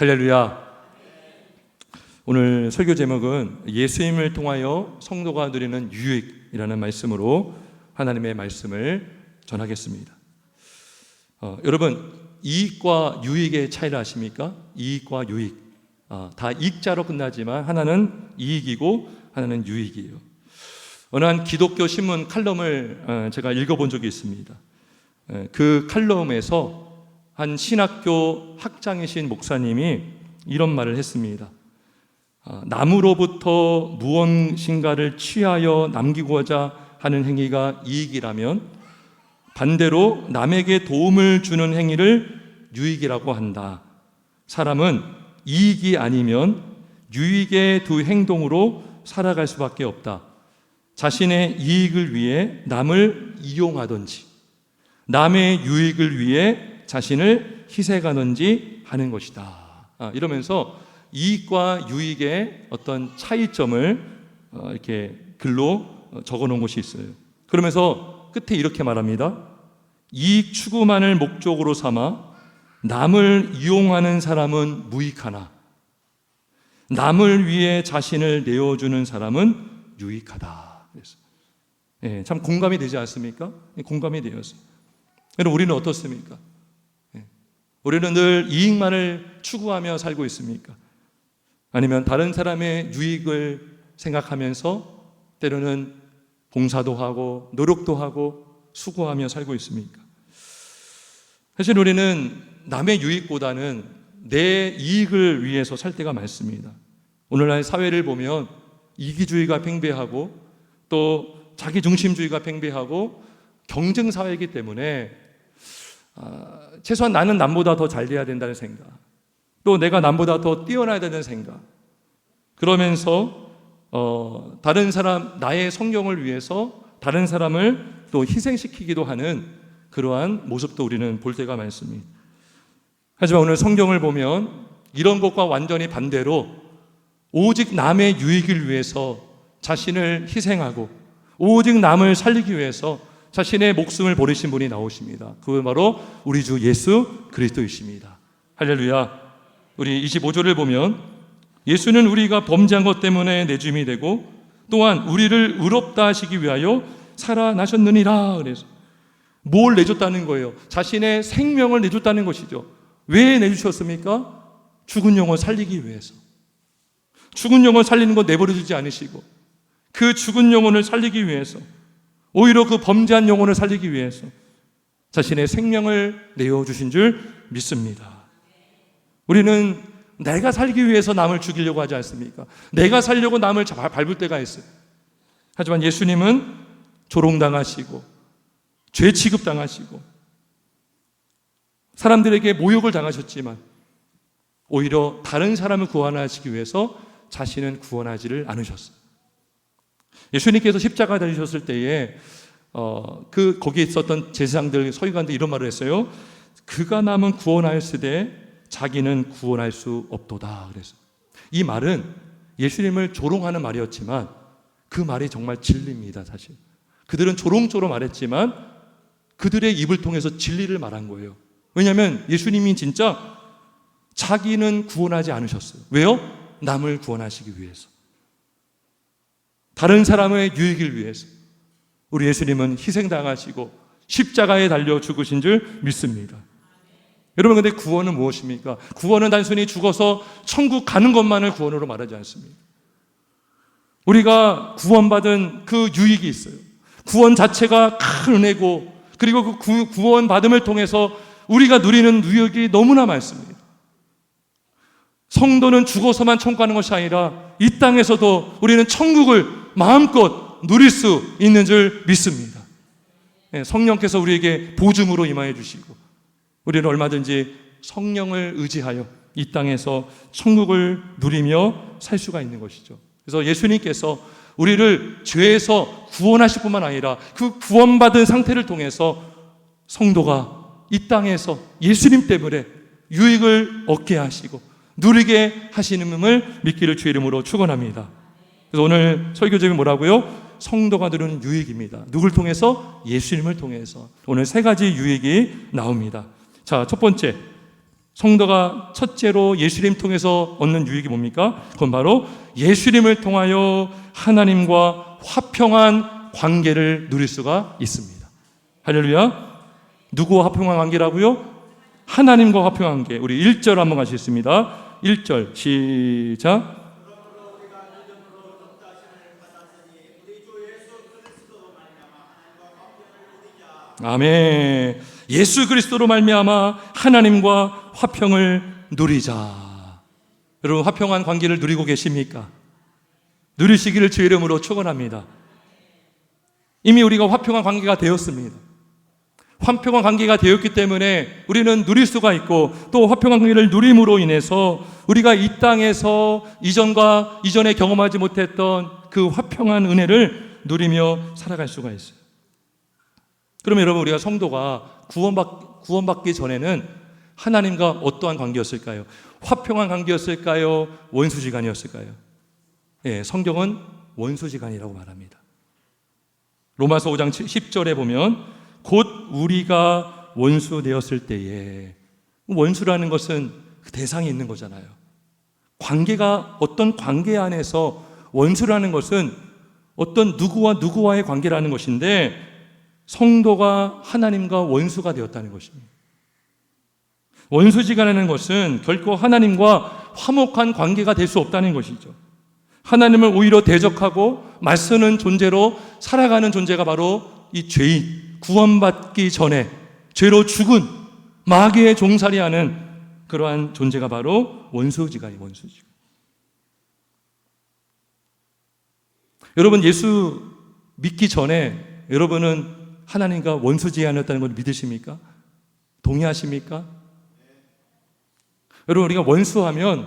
할렐루야. 오늘 설교 제목은 예수님을 통하여 성도가 누리는 유익이라는 말씀으로 하나님의 말씀을 전하겠습니다. 여러분, 이익과 유익의 차이를 아십니까? 이익과 유익, 다 익자로 끝나지만 하나는 이익이고 하나는 유익이에요. 어느 한 기독교 신문 칼럼을 제가 읽어본 적이 있습니다. 그 칼럼에서 한 신학교 학장이신 목사님이 이런 말을 했습니다. 남으로부터 무엇인가를 취하여 남기고자 하는 행위가 이익이라면 반대로 남에게 도움을 주는 행위를 유익이라고 한다. 사람은 이익이 아니면 유익의 두 행동으로 살아갈 수밖에 없다. 자신의 이익을 위해 남을 이용하든지 남의 유익을 위해 자신을 희생하든지 하는 것이다. 이러면서 이익과 유익의 어떤 차이점을 이렇게 글로 적어 놓은 것이 있어요. 그러면서 끝에 이렇게 말합니다. 이익 추구만을 목적으로 삼아 남을 이용하는 사람은 무익하나 남을 위해 자신을 내어주는 사람은 유익하다. 그래서 참 공감이 되지 않습니까? 공감이 되었어요. 그럼 우리는 어떻습니까? 우리는 늘 이익만을 추구하며 살고 있습니까? 아니면 다른 사람의 유익을 생각하면서 때로는 봉사도 하고 노력도 하고 수고하며 살고 있습니까? 사실 우리는 남의 유익보다는 내 이익을 위해서 살 때가 많습니다. 오늘날 사회를 보면 이기주의가 팽배하고 또 자기중심주의가 팽배하고 경쟁사회이기 때문에 최소한 나는 남보다 더 잘 돼야 된다는 생각, 또 내가 남보다 더 뛰어나야 되는 생각, 그러면서 다른 사람, 나의 성경을 위해서 다른 사람을 또 희생시키기도 하는 그러한 모습도 우리는 볼 때가 많습니다. 하지만 오늘 성경을 보면 이런 것과 완전히 반대로 오직 남의 유익을 위해서 자신을 희생하고 오직 남을 살리기 위해서 자신의 목숨을 버리신 분이 나오십니다. 그건 바로 우리 주 예수 그리스도이십니다. 할렐루야. 우리 25절을 보면 예수는 우리가 범죄한 것 때문에 내줌이 되고 또한 우리를 의롭다 하시기 위하여 살아나셨느니라. 그래서 뭘 내줬다는 거예요? 자신의 생명을 내줬다는 것이죠. 왜 내주셨습니까? 죽은 영혼 살리기 위해서. 죽은 영혼 살리는 거 내버려두지 않으시고 그 죽은 영혼을 살리기 위해서, 오히려 그 범죄한 영혼을 살리기 위해서 자신의 생명을 내어주신 줄 믿습니다. 우리는 내가 살기 위해서 남을 죽이려고 하지 않습니까? 내가 살려고 남을 밟을 때가 있어요. 하지만 예수님은 조롱당하시고 죄 취급당하시고 사람들에게 모욕을 당하셨지만 오히려 다른 사람을 구원하시기 위해서 자신은 구원하지를 않으셨어요. 예수님께서 십자가 달리셨을 때에 거기에 있었던 제사장들, 서기관들 이런 말을 했어요. 그가 남은 구원하였으되 자기는 구원할 수 없도다. 그래서 이 말은 예수님을 조롱하는 말이었지만 그 말이 정말 진리입니다. 사실 그들은 조롱조롱 말했지만 그들의 입을 통해서 진리를 말한 거예요. 왜냐하면 예수님이 진짜 자기는 구원하지 않으셨어요. 왜요? 남을 구원하시기 위해서, 다른 사람의 유익을 위해서 우리 예수님은 희생당하시고 십자가에 달려 죽으신 줄 믿습니다. 여러분, 근데 구원은 무엇입니까? 구원은 단순히 죽어서 천국 가는 것만을 구원으로 말하지 않습니다. 우리가 구원받은 그 유익이 있어요. 구원 자체가 큰 은혜고, 그리고 그 구원 받음을 통해서 우리가 누리는 유익이 너무나 많습니다. 성도는 죽어서만 천국 가는 것이 아니라 이 땅에서도 우리는 천국을 마음껏 누릴 수 있는 줄 믿습니다. 성령께서 우리에게 보증으로 임하여 주시고 우리는 얼마든지 성령을 의지하여 이 땅에서 천국을 누리며 살 수가 있는 것이죠. 그래서 예수님께서 우리를 죄에서 구원하실 뿐만 아니라 그 구원받은 상태를 통해서 성도가 이 땅에서 예수님 때문에 유익을 얻게 하시고 누리게 하시는을 믿기를 주의 이름으로 축원합니다. 그래서 오늘 설교 제목이 뭐라고요? 성도가 누리는 유익입니다. 누굴 통해서? 예수님을 통해서. 오늘 세 가지 유익이 나옵니다. 자, 첫 번째, 성도가 첫째로 예수님 통해서 얻는 유익이 뭡니까? 그건 바로 예수님을 통하여 하나님과 화평한 관계를 누릴 수가 있습니다. 할렐루야. 누구와 화평한 관계라고요? 하나님과 화평한 관계. 우리 1절 한번 가시겠습니다. 1절 시작. 아멘. 예수 그리스도로 말미암아 하나님과 화평을 누리자. 여러분, 화평한 관계를 누리고 계십니까? 누리시기를 주의 이름으로 축원합니다. 이미 우리가 화평한 관계가 되었습니다. 화평한 관계가 되었기 때문에 우리는 누릴 수가 있고, 또 화평한 관계를 누림으로 인해서 우리가 이 땅에서 이전에 경험하지 못했던 그 화평한 은혜를 누리며 살아갈 수가 있어요. 그러면 여러분, 우리가 성도가 구원받기 전에는 하나님과 어떠한 관계였을까요? 화평한 관계였을까요? 원수지간이었을까요? 예, 성경은 원수지간이라고 말합니다. 로마서 5장 10절에 보면 곧 우리가 원수 되었을 때에, 원수라는 것은 그 대상이 있는 거잖아요. 어떤 관계 안에서 원수라는 것은 어떤 누구와의 관계라는 것인데, 성도가 하나님과 원수가 되었다는 것입니다. 원수지간이라는 것은 결코 하나님과 화목한 관계가 될 수 없다는 것이죠. 하나님을 오히려 대적하고 맞서는 존재로 살아가는 존재가 바로 이 죄인, 구원받기 전에 죄로 죽은 마귀의 종살이하는 그러한 존재가 바로 원수지간이에요. 원수지간. 여러분, 예수 믿기 전에 여러분은 하나님과 원수지간이었다는 걸 믿으십니까? 동의하십니까? 여러분, 우리가 원수하면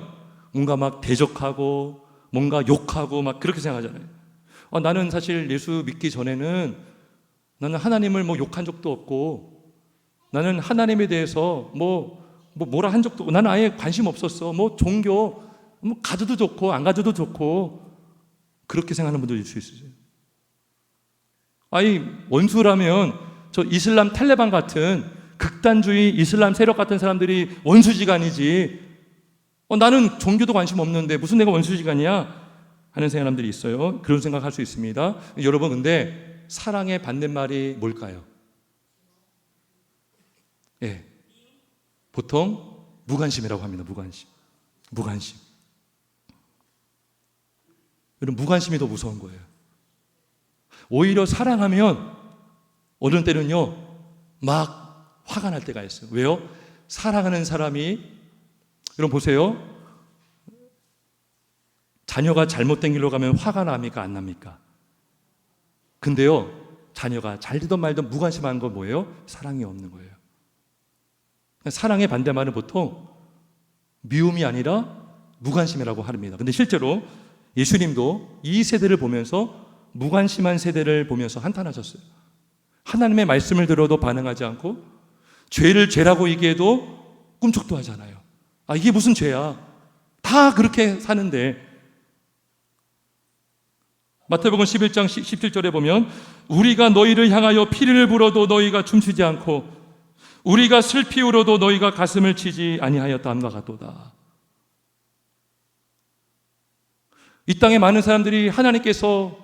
뭔가 막 대적하고 뭔가 욕하고 막 그렇게 생각하잖아요. 나는 사실 예수 믿기 전에는 나는 하나님을 욕한 적도 없고, 나는 하나님에 대해서 뭐라 한 적도 없고, 나는 아예 관심 없었어. 종교 가져도 좋고 안 가져도 좋고, 그렇게 생각하는 분들일 수 있어요. 원수라면 저 이슬람 탈레반 같은 극단주의 이슬람 세력 같은 사람들이 원수지간이지, 나는 종교도 관심 없는데 무슨 내가 원수지간이야 하는 사람들이 있어요. 그런 생각할 수 있습니다. 여러분, 근데 사랑의 반대말이 뭘까요? 예, 보통 무관심이라고 합니다. 무관심. 여러분, 무관심이 더 무서운 거예요. 오히려 사랑하면 어느 때는요 막 화가 날 때가 있어요. 왜요? 사랑하는 사람이, 여러분 보세요, 자녀가 잘못된 길로 가면 화가 납니까? 안 납니까? 근데요, 자녀가 잘되든 말든 무관심한 건 뭐예요? 사랑이 없는 거예요. 사랑의 반대말은 보통 미움이 아니라 무관심이라고 합니다. 근데 실제로 예수님도 이 세대를 보면서, 무관심한 세대를 보면서 한탄하셨어요. 하나님의 말씀을 들어도 반응하지 않고, 죄를 죄라고 얘기해도 꿈쩍도 하잖아요. 이게 무슨 죄야? 다 그렇게 사는데. 마태복음 11장 17절에 보면 우리가 너희를 향하여 피를 불어도 너희가 춤추지 않고 우리가 슬피 울어도 너희가 가슴을 치지 아니하였다함과 같도다. 이 땅에 많은 사람들이 하나님께서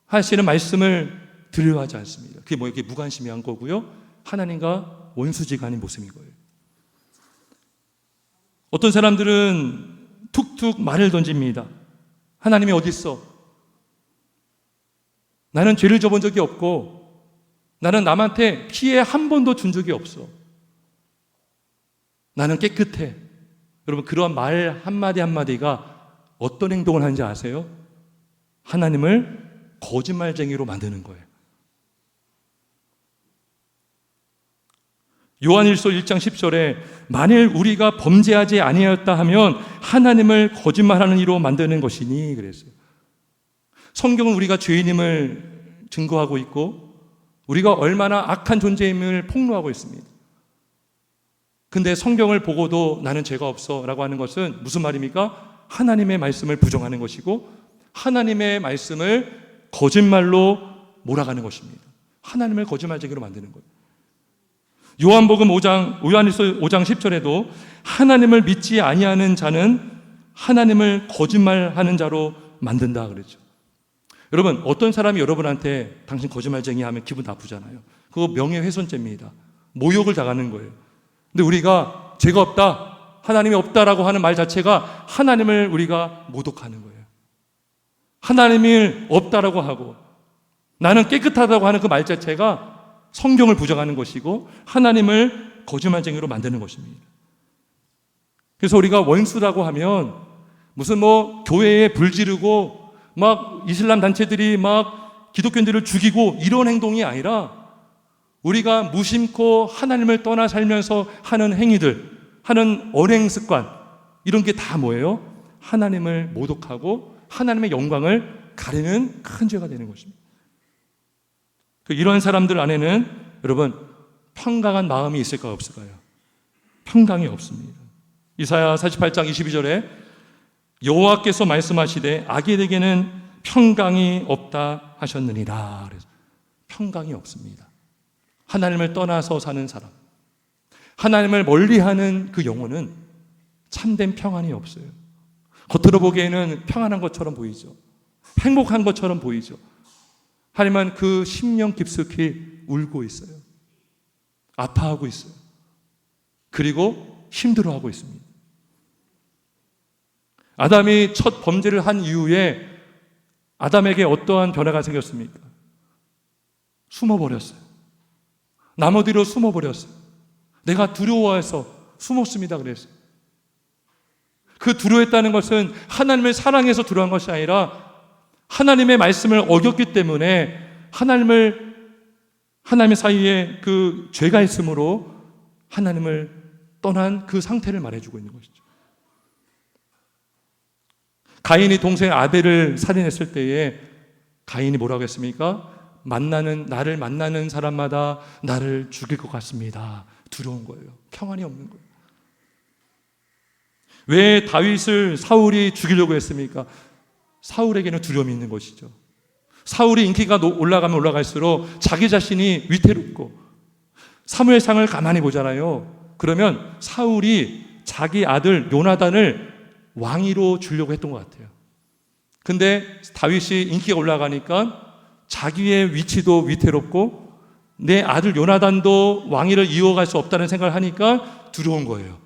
하시는 말씀을 들으려하지 않습니다. 그게 이게 무관심이 한 거고요, 하나님과 원수지간인 모습인 거예요. 어떤 사람들은 툭툭 말을 던집니다. 하나님이 어디 있어? 나는 죄를 져본 적이 없고, 나는 남한테 피해 한 번도 준 적이 없어. 나는 깨끗해. 여러분, 그러한 말 한마디 한마디가 어떤 행동을 하는지 아세요? 하나님을 거짓말쟁이로 만드는 거예요. 요한일서 1장 10절에 만일 우리가 범죄하지 아니하였다 하면 하나님을 거짓말하는 이로 만드는 것이니 그랬어요. 성경은 우리가 죄인임을 증거하고 있고 우리가 얼마나 악한 존재임을 폭로하고 있습니다. 근데 성경을 보고도 나는 죄가 없어 라고 하는 것은 무슨 말입니까? 하나님의 말씀을 부정하는 것이고 하나님의 말씀을 거짓말로 몰아가는 것입니다. 하나님을 거짓말쟁이로 만드는 거예요. 요한복음 5장 10절에도 하나님을 믿지 아니하는 자는 하나님을 거짓말하는 자로 만든다 그러죠. 여러분, 어떤 사람이 여러분한테 당신 거짓말쟁이 하면 기분 나쁘잖아요. 그거 명예훼손죄입니다. 모욕을 당하는 거예요. 근데 우리가 죄가 없다, 하나님이 없다라고 하는 말 자체가 하나님을 우리가 모독하는 거예요. 하나님이 없다라고 하고 나는 깨끗하다고 하는 그 말 자체가 성경을 부정하는 것이고 하나님을 거짓말쟁이로 만드는 것입니다. 그래서 우리가 원수라고 하면 무슨 교회에 불 지르고 막 이슬람 단체들이 막 기독교인들을 죽이고 이런 행동이 아니라 우리가 무심코 하나님을 떠나 살면서 하는 행위들, 하는 언행 습관, 이런 게 다 뭐예요? 하나님을 모독하고 하나님의 영광을 가리는 큰 죄가 되는 것입니다. 이런 사람들 안에는 여러분 평강한 마음이 있을까요, 없을까요? 평강이 없습니다. 이사야 48장 22절에 여호와께서 말씀하시되 악인에게는 평강이 없다 하셨느니라. 그래서 평강이 없습니다. 하나님을 떠나서 사는 사람, 하나님을 멀리하는 그 영혼은 참된 평안이 없어요. 겉으로 보기에는 평안한 것처럼 보이죠. 행복한 것처럼 보이죠. 하지만 그 심령 깊숙이 울고 있어요. 아파하고 있어요. 그리고 힘들어하고 있습니다. 아담이 첫 범죄를 한 이후에 아담에게 어떠한 변화가 생겼습니까? 숨어버렸어요. 나무 뒤로 숨어버렸어요. 내가 두려워해서 숨었습니다 그랬어요. 그 두려워했다는 것은 하나님을 사랑해서 두려워한 것이 아니라 하나님의 말씀을 어겼기 때문에 하나님의 사이에 그 죄가 있으므로 하나님을 떠난 그 상태를 말해주고 있는 것이죠. 가인이 동생 아벨을 살인했을 때에 가인이 뭐라고 했습니까? 나를 만나는 사람마다 나를 죽일 것 같습니다. 두려운 거예요. 평안이 없는 거예요. 왜 다윗을 사울이 죽이려고 했습니까? 사울에게는 두려움이 있는 것이죠. 사울이 인기가 올라가면 올라갈수록 자기 자신이 위태롭고 사무엘상을 가만히 보잖아요. 그러면 사울이 자기 아들 요나단을 왕위로 주려고 했던 것 같아요. 근데 다윗이 인기가 올라가니까 자기의 위치도 위태롭고 내 아들 요나단도 왕위를 이어갈 수 없다는 생각을 하니까 두려운 거예요.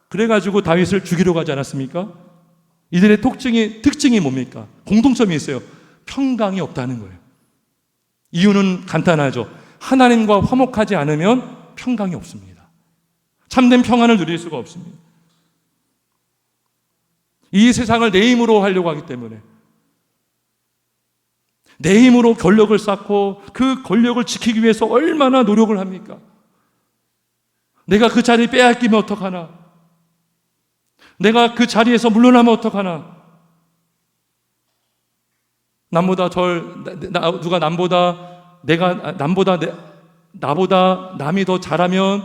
그래가지고 다윗을 죽이려고 하지 않았습니까? 이들의 특징이 뭡니까? 공통점이 있어요. 평강이 없다는 거예요. 이유는 간단하죠. 하나님과 화목하지 않으면 평강이 없습니다. 참된 평안을 누릴 수가 없습니다. 이 세상을 내 힘으로 하려고 하기 때문에 내 힘으로 권력을 쌓고 그 권력을 지키기 위해서 얼마나 노력을 합니까? 내가 그 자리 빼앗기면 어떡하나? 내가 그 자리에서 물러나면 어떡하나? 나보다 남이 더 잘하면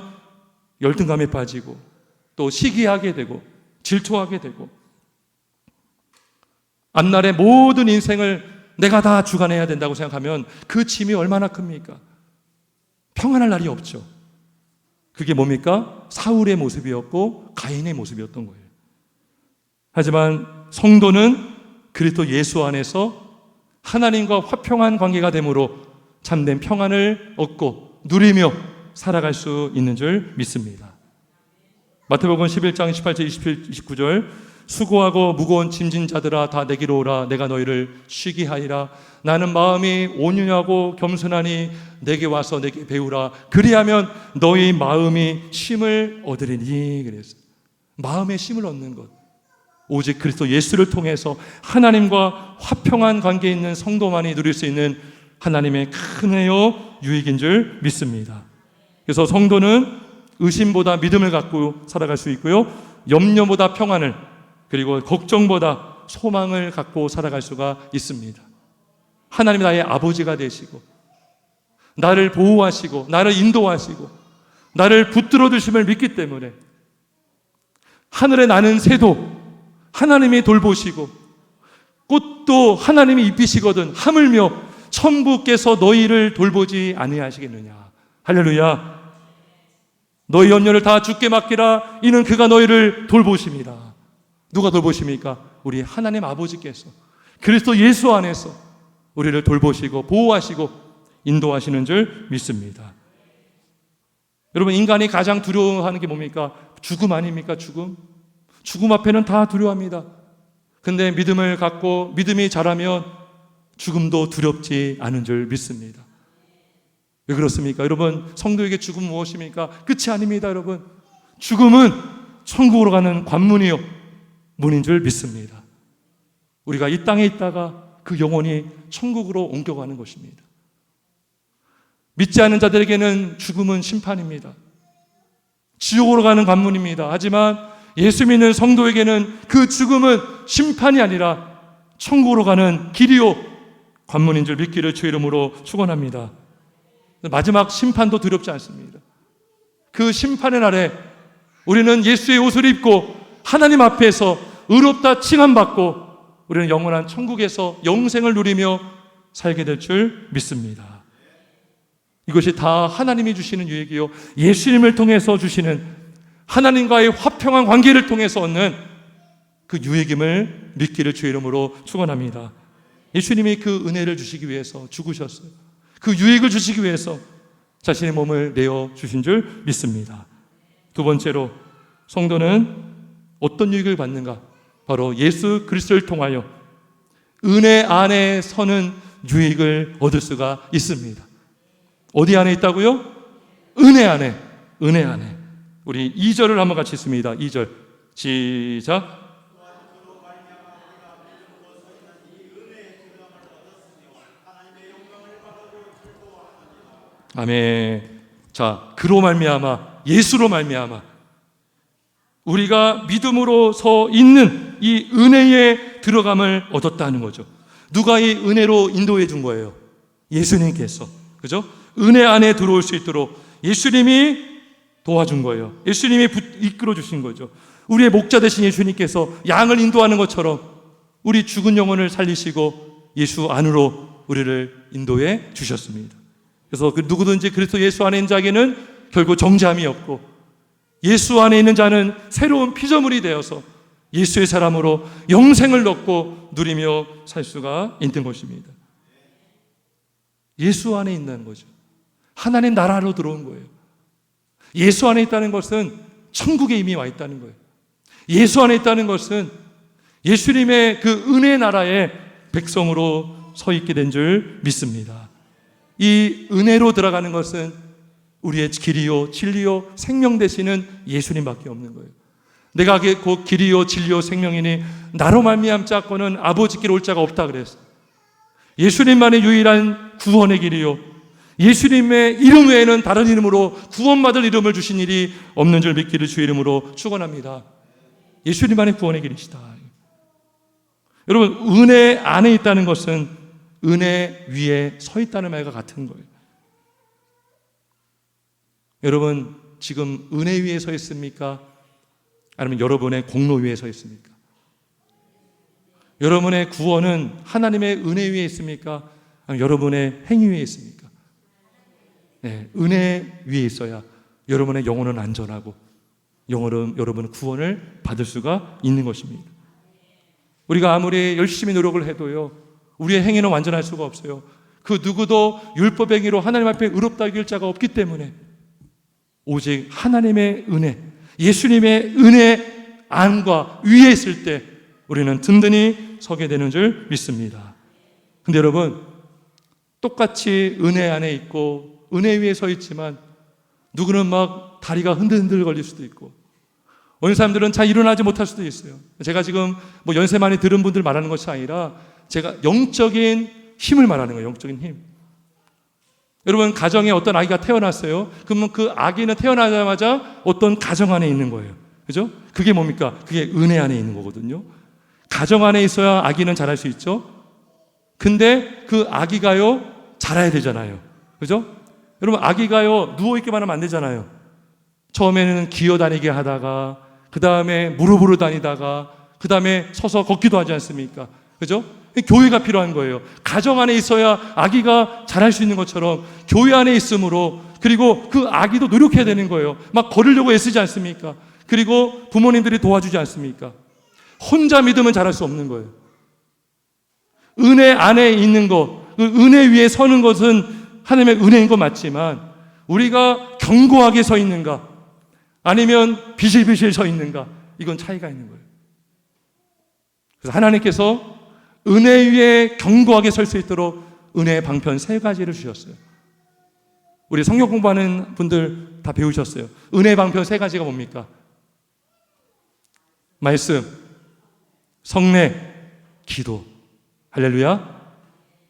열등감에 빠지고 또 시기하게 되고 질투하게 되고 앞날의 모든 인생을 내가 다 주관해야 된다고 생각하면 그 짐이 얼마나 큽니까? 평안할 날이 없죠. 그게 뭡니까? 사울의 모습이었고 가인의 모습이었던 거예요. 하지만 성도는 그리스도 예수 안에서 하나님과 화평한 관계가 되므로 참된 평안을 얻고 누리며 살아갈 수 있는 줄 믿습니다. 마태복음 11장 18절 29절 수고하고 무거운 짐진 자들아 다 내게로 오라 내가 너희를 쉬게 하리라 나는 마음이 온유하고 겸손하니 내게 와서 내게 배우라 그리하면 너희 마음이 쉼을 얻으리니. 그래서 마음의 쉼을 얻는 것 오직 그리스도 예수를 통해서 하나님과 화평한 관계에 있는 성도만이 누릴 수 있는 하나님의 큰 은혜요 유익인 줄 믿습니다. 그래서 성도는 의심보다 믿음을 갖고 살아갈 수 있고요, 염려보다 평안을, 그리고 걱정보다 소망을 갖고 살아갈 수가 있습니다. 하나님이 나의 아버지가 되시고 나를 보호하시고 나를 인도하시고 나를 붙들어 주심을 믿기 때문에 하늘에 나는 새도 하나님이 돌보시고 꽃도 하나님이 입히시거든 하물며 천부께서 너희를 돌보지 아니하시겠느냐. 할렐루야. 너희 염려를 다 주께 맡기라. 이는 그가 너희를 돌보심이라. 누가 돌보십니까? 우리 하나님 아버지께서 그리스도 예수 안에서 우리를 돌보시고 보호하시고 인도하시는 줄 믿습니다. 여러분, 인간이 가장 두려워하는 게 뭡니까? 죽음 아닙니까? 죽음 앞에는 다 두려워합니다. 근데 믿음을 갖고 믿음이 자라면 죽음도 두렵지 않은 줄 믿습니다. 왜 그렇습니까? 여러분, 성도에게 죽음은 무엇입니까? 끝이 아닙니다. 여러분, 죽음은 천국으로 가는 관문이요 문인 줄 믿습니다. 우리가 이 땅에 있다가 그 영혼이 천국으로 옮겨가는 것입니다. 믿지 않는 자들에게는 죽음은 심판입니다. 지옥으로 가는 관문입니다. 하지만 예수 믿는 성도에게는 그 죽음은 심판이 아니라 천국으로 가는 길이요 관문인 줄 믿기를 주 이름으로 축원합니다. 마지막 심판도 두렵지 않습니다. 그 심판의 날에 우리는 예수의 옷을 입고 하나님 앞에서 의롭다 칭함받고 우리는 영원한 천국에서 영생을 누리며 살게 될 줄 믿습니다. 이것이 다 하나님이 주시는 유익이요 예수님을 통해서 주시는 하나님과의 화평한 관계를 통해서 얻는 그 유익임을 믿기를 주 이름으로 축원합니다. 예수님이 그 은혜를 주시기 위해서 죽으셨어요. 그 유익을 주시기 위해서 자신의 몸을 내어 주신 줄 믿습니다. 두 번째로 성도는 어떤 유익을 받는가? 바로 예수 그리스도를 통하여 은혜 안에 서는 유익을 얻을 수가 있습니다. 어디 안에 있다고요? 은혜 안에. 은혜 안에. 우리 2절을 한번 같이 읽습니다. 2절 시작. 아멘. 자, 그로 말미암아, 예수로 말미암아 우리가 믿음으로 서 있는 이 은혜에 들어감을 얻었다는 거죠. 누가 이 은혜로 인도해 준 거예요? 예수님께서. 그죠? 은혜 안에 들어올 수 있도록 예수님이 도와준 거예요. 예수님이 이끌어 주신 거죠. 우리의 목자 되신 예수님께서 양을 인도하는 것처럼 우리 죽은 영혼을 살리시고 예수 안으로 우리를 인도해 주셨습니다. 그래서 누구든지 그리스도 예수 안에 있는 자에게는 결국 정죄함이 없고 예수 안에 있는 자는 새로운 피조물이 되어서 예수의 사람으로 영생을 얻고 누리며 살 수가 있는 것입니다. 예수 안에 있는 거죠. 하나님 나라로 들어온 거예요. 예수 안에 있다는 것은 천국에 이미 와 있다는 거예요. 예수 안에 있다는 것은 예수님의 그 은혜 나라의 백성으로 서 있게 된 줄 믿습니다. 이 은혜로 들어가는 것은 우리의 길이요 진리요 생명 되시는 예수님밖에 없는 거예요. 내가 곧 길이요 진리요 생명이니 나로 말미암자고는 아버지께 올 자가 없다 그랬어요. 예수님만의 유일한 구원의 길이요 예수님의 이름 외에는 다른 이름으로 구원받을 이름을 주신 일이 없는 줄 믿기를 주의 이름으로 축원합니다. 예수님만의 구원의 길이시다. 여러분, 은혜 안에 있다는 것은 은혜 위에 서 있다는 말과 같은 거예요. 여러분, 지금 은혜 위에 서 있습니까? 아니면 여러분의 공로 위에 서 있습니까? 여러분의 구원은 하나님의 은혜 위에 있습니까? 아니면 여러분의 행위 위에 있습니까? 네, 은혜 위에 있어야 여러분의 영혼은 안전하고 여러분은 구원을 받을 수가 있는 것입니다. 우리가 아무리 열심히 노력을 해도요 우리의 행위는 완전할 수가 없어요. 그 누구도 율법의 행위로 하나님 앞에 의롭다 여길 자가 없기 때문에 오직 하나님의 은혜, 예수님의 은혜 안과 위에 있을 때 우리는 든든히 서게 되는 줄 믿습니다. 근데 여러분, 똑같이 은혜 안에 있고 은혜 위에 서 있지만 누구는 막 다리가 흔들흔들 걸릴 수도 있고 어느 사람들은 잘 일어나지 못할 수도 있어요. 제가 지금 뭐 연세 많이 들은 분들 말하는 것이 아니라 제가 영적인 힘을 말하는 거예요. 영적인 힘. 여러분, 가정에 어떤 아기가 태어났어요. 그러면 그 아기는 태어나자마자 어떤 가정 안에 있는 거예요. 그죠? 그게 뭡니까? 그게 은혜 안에 있는 거거든요. 가정 안에 있어야 아기는 자랄 수 있죠. 근데 그 아기가요 자라야 되잖아요. 그죠? 여러분, 아기가요 누워있기만 하면 안 되잖아요. 처음에는 기어다니게 하다가 그 다음에 무릎으로 다니다가 그 다음에 서서 걷기도 하지 않습니까? 그죠? 교회가 필요한 거예요. 가정 안에 있어야 아기가 자랄 수 있는 것처럼 교회 안에 있으므로, 그리고 그 아기도 노력해야 되는 거예요. 막 걸으려고 애쓰지 않습니까? 그리고 부모님들이 도와주지 않습니까? 혼자 믿으면 자랄 수 없는 거예요. 은혜 안에 있는 것, 그 은혜 위에 서는 것은 하나님의 은혜인 것 맞지만, 우리가 견고하게 서 있는가 아니면 비실비실 서 있는가, 이건 차이가 있는 거예요. 그래서 하나님께서 은혜 위에 견고하게 설 수 있도록 은혜의 방편 3가지를 주셨어요. 우리 성경 공부하는 분들 다 배우셨어요. 은혜의 방편 3가지가 뭡니까? 말씀, 성례, 기도. 할렐루야.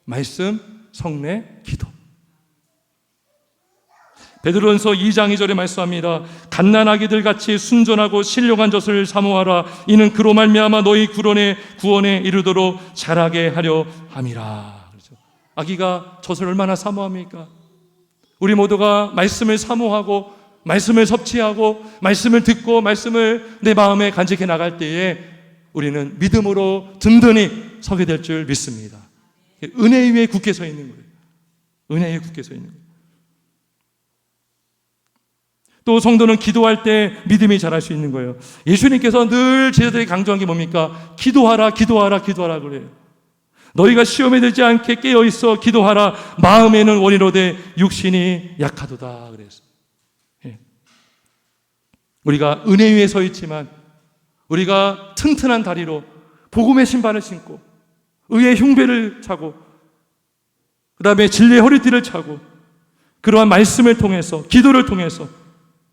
말씀, 성례, 기도. 베드로전서 2장 2절에 말씀합니다. 갓난아기들 같이 순전하고 신령한 젖을 사모하라. 이는 그로 말미암아 너희 구원에 이르도록 자라게 하려 함이라. 그렇죠. 아기가 젖을 얼마나 사모합니까? 우리 모두가 말씀을 사모하고 말씀을 섭취하고 말씀을 듣고 말씀을 내 마음에 간직해 나갈 때에 우리는 믿음으로 든든히 서게 될 줄 믿습니다. 은혜 위에 굳게 서 있는 거예요. 은혜 위에 굳게 서 있는 거예요. 또 성도는 기도할 때 믿음이 자랄 수 있는 거예요. 예수님께서 늘 제자들에게 강조한 게 뭡니까? 기도하라, 기도하라, 기도하라 그래요. 너희가 시험에 들지 않게 깨어있어 기도하라. 마음에는 원이로되 육신이 약하도다 그랬어요. 예. 우리가 은혜 위에 서 있지만, 우리가 튼튼한 다리로 복음의 신발을 신고 의의 흉배를 차고 그 다음에 진리의 허리띠를 차고 그러한 말씀을 통해서, 기도를 통해서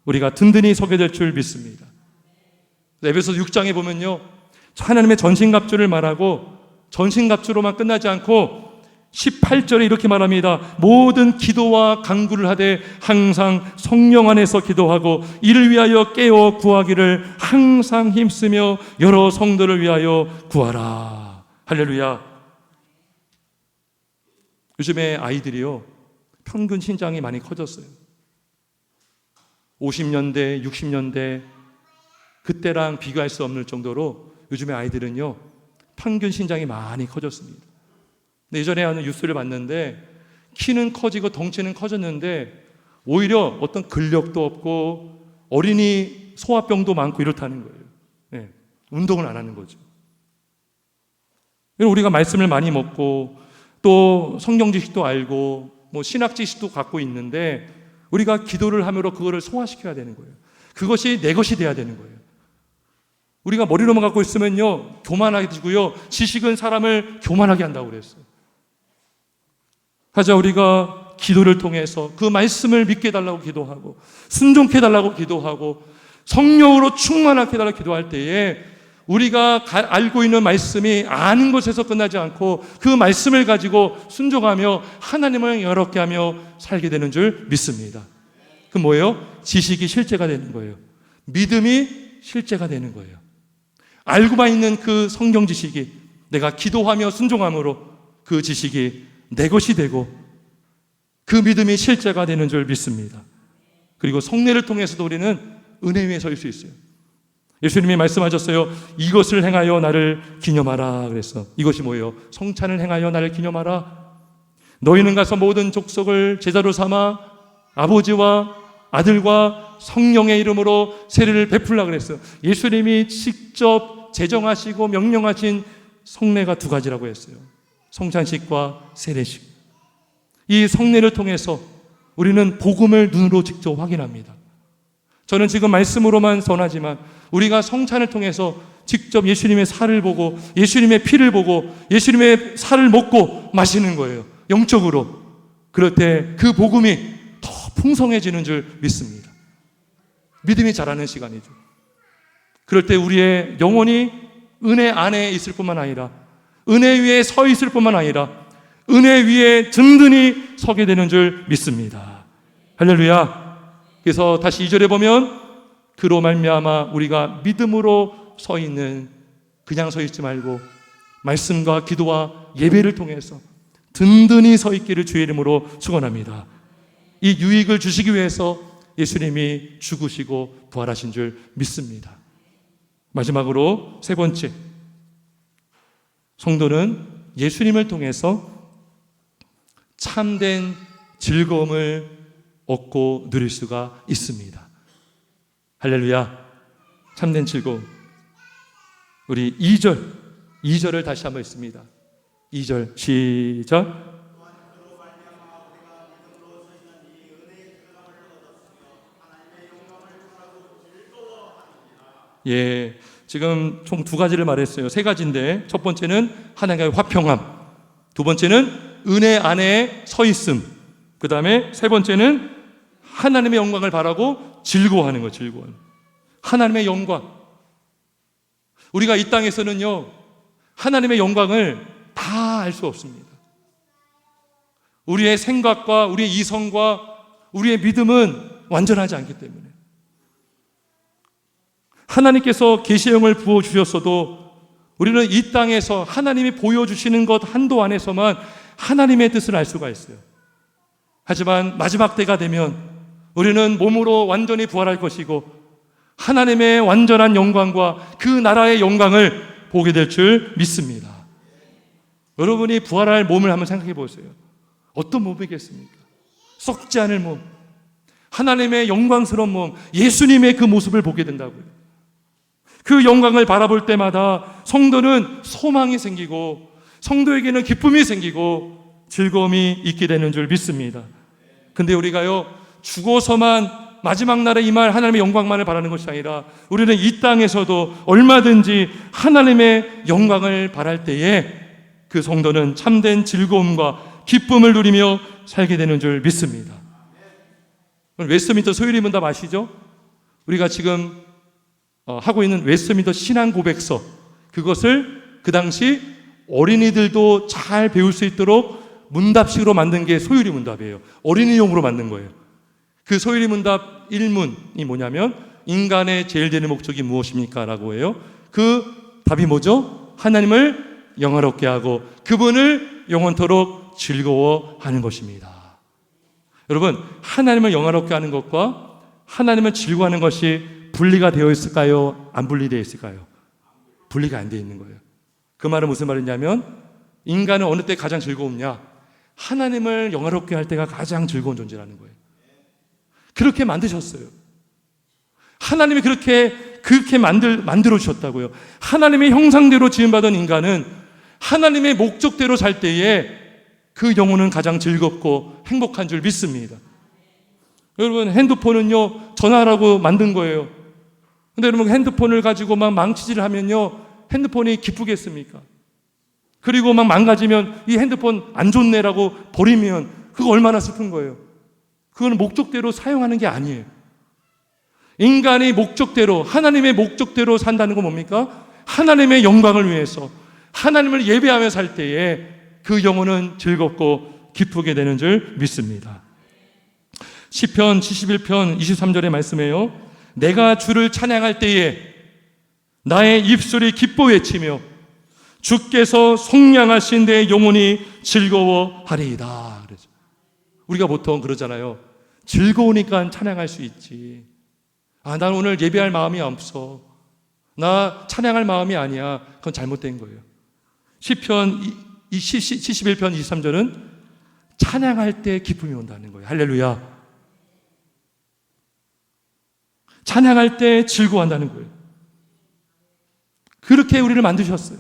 우리가 든든히 서게 될 줄 믿습니다. 에베소서 6장에 보면요, 하나님의 전신갑주를 말하고 전신갑주로만 끝나지 않고 18절에 이렇게 말합니다. 모든 기도와 간구를 하되 항상 성령 안에서 기도하고 이를 위하여 깨어 구하기를 항상 힘쓰며 여러 성도를 위하여 구하라. 할렐루야. 요즘에 아이들이요, 평균 신장이 많이 커졌어요. 50년대, 60년대 그때랑 비교할 수 없는 정도로 요즘의 아이들은요, 평균 신장이 많이 커졌습니다. 근데 예전에 하는 뉴스를 봤는데 키는 커지고 덩치는 커졌는데 오히려 어떤 근력도 없고 어린이 소화병도 많고 이렇다는 거예요. 네, 운동을 안 하는 거죠. 우리가 말씀을 많이 먹고 또 성경 지식도 알고 뭐 신학 지식도 갖고 있는데 우리가 기도를 함으로 그거를 소화시켜야 되는 거예요. 그것이 내 것이 돼야 되는 거예요. 우리가 머리로만 갖고 있으면요, 교만하게 되고요, 지식은 사람을 교만하게 한다고 그랬어요. 하자 우리가 기도를 통해서 그 말씀을 믿게 해달라고 기도하고 순종해 달라고 기도하고 성령으로 충만하게 해달라고 기도할 때에 우리가 알고 있는 말씀이 아는 것에서 끝나지 않고 그 말씀을 가지고 순종하며 하나님을 영화롭게 하며 살게 되는 줄 믿습니다. 그 뭐예요? 지식이 실제가 되는 거예요. 믿음이 실제가 되는 거예요. 알고만 있는 그 성경 지식이 내가 기도하며 순종함으로 그 지식이 내 것이 되고 그 믿음이 실제가 되는 줄 믿습니다. 그리고 성례를 통해서도 우리는 은혜 위에 설 수 있어요. 예수님이 말씀하셨어요. 이것을 행하여 나를 기념하라 그랬어. 이것이 뭐예요? 성찬을 행하여 나를 기념하라. 너희는 가서 모든 족속을 제자로 삼아 아버지와 아들과 성령의 이름으로 세례를 베풀라 그랬어요. 예수님이 직접 제정하시고 명령하신 성례가 2가지라고 했어요. 성찬식과 세례식. 이 성례를 통해서 우리는 복음을 눈으로 직접 확인합니다. 저는 지금 말씀으로만 전하지만 우리가 성찬을 통해서 직접 예수님의 살을 보고 예수님의 피를 보고 예수님의 살을 먹고 마시는 거예요. 영적으로. 그럴 때 그 복음이 더 풍성해지는 줄 믿습니다. 믿음이 자라는 시간이죠. 그럴 때 우리의 영혼이 은혜 안에 있을 뿐만 아니라 은혜 위에 서 있을 뿐만 아니라 은혜 위에 든든히 서게 되는 줄 믿습니다. 할렐루야. 그래서 다시 2절에 보면 그로 말미암아 우리가 믿음으로 서 있는, 그냥 서 있지 말고 말씀과 기도와 예배를 통해서 든든히 서 있기를 주의 이름으로 축원합니다. 이 유익을 주시기 위해서 예수님이 죽으시고 부활하신 줄 믿습니다. 마지막으로 3번째, 성도는 예수님을 통해서 참된 즐거움을 얻고 누릴 수가 있습니다. 할렐루야. 참된 즐거움. 우리 2절을 다시 한번 읽습니다. 2절 시작. 예, 지금 총 두 가지를 말했어요. 세 가지인데 첫 번째는 하나님과의 화평함, 두 번째는 은혜 안에 서 있음, 그 다음에 세 번째는 하나님의 영광을 바라고 즐거워하는 거. 즐거워하는 하나님의 영광. 우리가 이 땅에서는요, 하나님의 영광을 다 알 수 없습니다. 우리의 생각과 우리의 이성과 우리의 믿음은 완전하지 않기 때문에 하나님께서 계시의 영을 부어주셨어도 우리는 이 땅에서 하나님이 보여주시는 것 한도 안에서만 하나님의 뜻을 알 수가 있어요. 하지만 마지막 때가 되면 우리는 몸으로 완전히 부활할 것이고 하나님의 완전한 영광과 그 나라의 영광을 보게 될 줄 믿습니다. 여러분이 부활할 몸을 한번 생각해 보세요. 어떤 몸이겠습니까? 썩지 않을 몸, 하나님의 영광스러운 몸, 예수님의 그 모습을 보게 된다고요. 그 영광을 바라볼 때마다 성도는 소망이 생기고 성도에게는 기쁨이 생기고 즐거움이 있게 되는 줄 믿습니다. 근데 우리가요, 죽어서만 마지막 날에 임할 하나님의 영광만을 바라는 것이 아니라 우리는 이 땅에서도 얼마든지 하나님의 영광을 바랄 때에 그 성도는 참된 즐거움과 기쁨을 누리며 살게 되는 줄 믿습니다. 웨스트민스터 소유리 문답 아시죠? 우리가 지금 하고 있는 웨스트민스터 신앙 고백서, 그것을 그 당시 어린이들도 잘 배울 수 있도록 문답식으로 만든 게 소유리 문답이에요. 어린이용으로 만든 거예요. 그 소유리 문답 1문이 뭐냐면 인간의 제일 되는 목적이 무엇입니까? 라고 해요. 그 답이 뭐죠? 하나님을 영화롭게 하고 그분을 영원토록 즐거워하는 것입니다. 여러분, 하나님을 영화롭게 하는 것과 하나님을 즐거워하는 것이 분리가 되어 있을까요? 안 분리되어 있을까요? 분리가 안 되어 있는 거예요. 그 말은 무슨 말이냐면 인간은 어느 때 가장 즐거웠냐? 하나님을 영화롭게 할 때가 가장 즐거운 존재라는 거예요. 그렇게 만드셨어요. 하나님이 그렇게 만들어 주셨다고요. 하나님의 형상대로 지음받은 인간은 하나님의 목적대로 살 때에 그 영혼은 가장 즐겁고 행복한 줄 믿습니다. 여러분, 핸드폰은요, 전화라고 만든 거예요. 근데 여러분, 핸드폰을 가지고 막 망치질을 하면요, 핸드폰이 기쁘겠습니까? 그리고 막 망가지면 이 핸드폰 안 좋네라고 버리면 그거 얼마나 슬픈 거예요. 그건 목적대로 사용하는 게 아니에요. 인간이 목적대로, 하나님의 목적대로 산다는 건 뭡니까? 하나님의 영광을 위해서 하나님을 예배하며 살 때에 그 영혼은 즐겁고 기쁘게 되는 줄 믿습니다. 시편 71편 23절의 말씀이에요. 내가 주를 찬양할 때에 나의 입술이 기뻐 외치며 주께서 속량하신 내 영혼이 즐거워하리이다. 그래서 우리가 보통 그러잖아요. 즐거우니까 찬양할 수 있지. 난 오늘 예배할 마음이 없어. 나 찬양할 마음이 아니야. 그건 잘못된 거예요. 시편 71편 23절은 찬양할 때 기쁨이 온다는 거예요. 할렐루야. 찬양할 때 즐거워한다는 거예요. 그렇게 우리를 만드셨어요.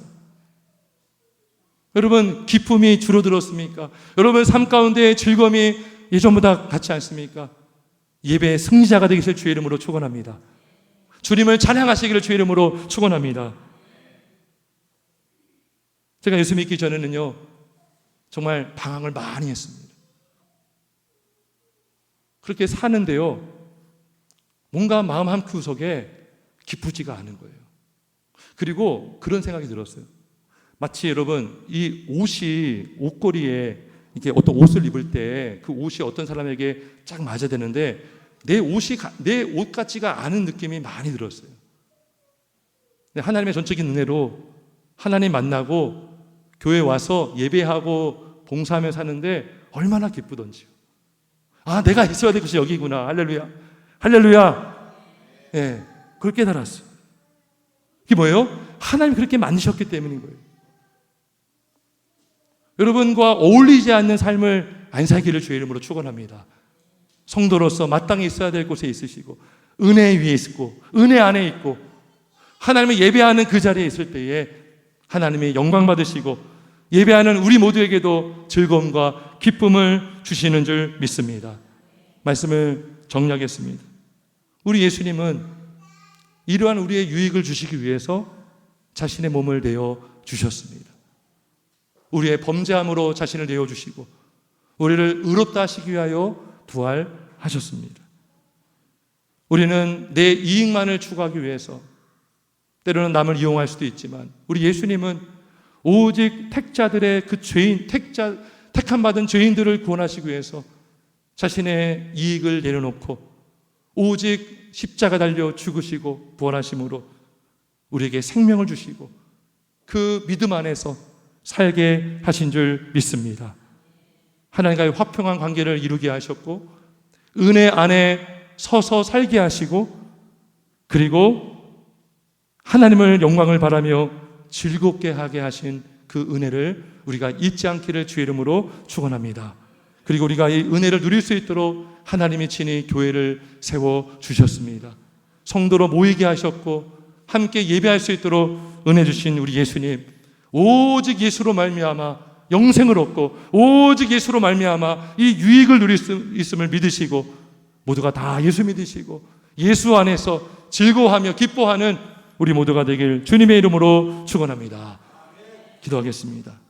여러분, 기쁨이 줄어들었습니까? 여러분, 삶 가운데 즐거움이 예전보다 같지 않습니까? 예배의 승리자가 되기를 주의 이름으로 축원합니다. 주님을 찬양하시기를 주의 이름으로 축원합니다. 제가 예수 믿기 전에는요, 정말 방황을 많이 했습니다. 그렇게 사는데요, 뭔가 마음 한구석에 기쁘지가 않은 거예요. 그리고 그런 생각이 들었어요. 마치 여러분, 이 옷걸이에 이렇게 어떤 옷을 입을 때 그 옷이 어떤 사람에게 쫙 맞아야 되는데 내 옷 같지가 않은 느낌이 많이 들었어요. 하나님의 전적인 은혜로 하나님 만나고 교회 와서 예배하고 봉사하며 사는데 얼마나 기쁘던지요. 내가 있어야 될 것이 여기구나. 할렐루야. 할렐루야. 예, 그걸 깨달았어요. 이게 뭐예요? 하나님이 그렇게 만드셨기 때문인 거예요. 여러분과 어울리지 않는 삶을 안 살기를 주의 이름으로 축원합니다. 성도로서 마땅히 있어야 될 곳에 있으시고 은혜 위에 있고 은혜 안에 있고 하나님을 예배하는 그 자리에 있을 때에 하나님이 영광 받으시고 예배하는 우리 모두에게도 즐거움과 기쁨을 주시는 줄 믿습니다. 말씀을 정리하겠습니다. 우리 예수님은 이러한 우리의 유익을 주시기 위해서 자신의 몸을 내어 주셨습니다. 우리의 범죄함으로 자신을 내어 주시고 우리를 의롭다 하시기 위하여 부활하셨습니다. 우리는 내 이익만을 추구하기 위해서 때로는 남을 이용할 수도 있지만 우리 예수님은 오직 택자들의 그 죄인, 택함 받은 죄인들을 구원하시기 위해서 자신의 이익을 내려놓고 오직 십자가 달려 죽으시고 부활하심으로 우리에게 생명을 주시고 그 믿음 안에서 살게 하신 줄 믿습니다. 하나님과의 화평한 관계를 이루게 하셨고 은혜 안에 서서 살게 하시고 그리고 하나님을 영광을 바라며 즐겁게 하게 하신 그 은혜를 우리가 잊지 않기를 주의 이름으로 축원합니다. 그리고 우리가 이 은혜를 누릴 수 있도록 하나님이 친히 교회를 세워주셨습니다. 성도로 모이게 하셨고 함께 예배할 수 있도록 은혜 주신 우리 예수님, 오직 예수로 말미암아 영생을 얻고 오직 예수로 말미암아 이 유익을 누릴 수 있음을 믿으시고 모두가 다 예수 믿으시고 예수 안에서 즐거워하며 기뻐하는 우리 모두가 되길 주님의 이름으로 축원합니다. 기도하겠습니다.